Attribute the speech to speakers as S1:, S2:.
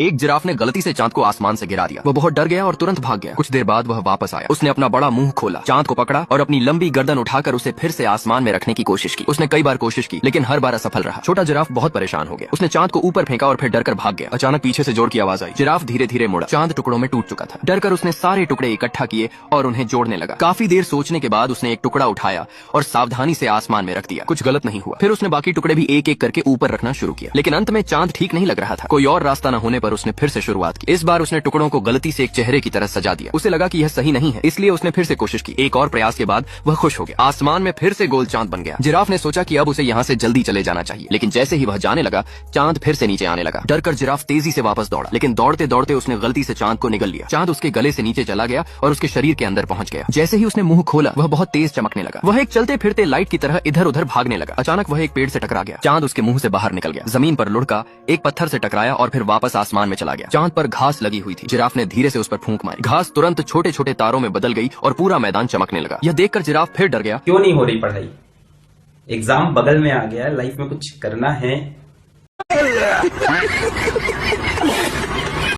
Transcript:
S1: एक जिराफ ने गलती से चांद को आसमान से गिरा दिया। वो बहुत डर गया और तुरंत भाग गया। कुछ देर बाद वह वापस आया। उसने अपना बड़ा मुंह खोला, चांद को पकड़ा और अपनी लंबी गर्दन उठाकर उसे फिर से आसमान में रखने की कोशिश की। उसने कई बार कोशिश की लेकिन हर बार असफल रहा। छोटा जिराफ बहुत परेशान हो गया। उसने चांद को ऊपर फेंका और फिर डरकर भाग गया। अचानक पीछे से जोर की आवाज आई। जिराफ धीरे धीरे मुड़ा। चांद टुकड़ों में टूट चुका था। डरकर उसने सारे टुकड़े इकट्ठा किए और उन्हें जोड़ने लगा। काफी देर सोचने के बाद उसने एक टुकड़ा उठाया और सावधानी से आसमान में रख दिया। कुछ गलत नहीं हुआ। फिर उसने बाकी टुकड़े भी एक एक करके ऊपर रखना शुरू किया, लेकिन अंत में चांद ठीक नहीं लग रहा था। कोई और रास्ता न होने पर उसने फिर से शुरुआत की। इस बार उसने टुकड़ों को गलती से एक चेहरे की तरह सजा दिया। उसे लगा कि यह सही नहीं है, इसलिए उसने फिर से कोशिश की। एक और प्रयास के बाद वह खुश हो गया। आसमान में फिर से गोल चांद बन गया। जिराफ ने सोचा कि अब उसे यहाँ से जल्दी चले जाना चाहिए, लेकिन जैसे ही वह जाने लगा चांद फिर से नीचे आने लगा। डरकर जिराफ तेजी से वापस दौड़ा, लेकिन दौड़ते दौड़ते उसने गलती से चांद को निगल लिया। चांद उसके गले से नीचे चला गया और उसके शरीर के अंदर पहुंच गया। जैसे ही उसने मुंह खोला वह बहुत तेज चमकने लगा। वह एक चलते फिरते लाइट की तरह इधर उधर भागने लगा। अचानक वह एक पेड़ से टकरा गया। चांद उसके मुंह से बाहर निकल गया, जमीन पर लुढ़का, एक पत्थर से टकराया और फिर वापस आसमान में चला गया। चांद पर घास लगी हुई थी। जिराफ ने धीरे से उस पर फूंक मारी। घास तुरंत छोटे छोटे तारों में बदल गई और पूरा मैदान चमकने लगा। यह देखकर जिराफ फिर डर गया।
S2: क्यों नहीं हो रही पढ़ाई? एग्जाम बगल में आ गया है, लाइफ में कुछ करना है।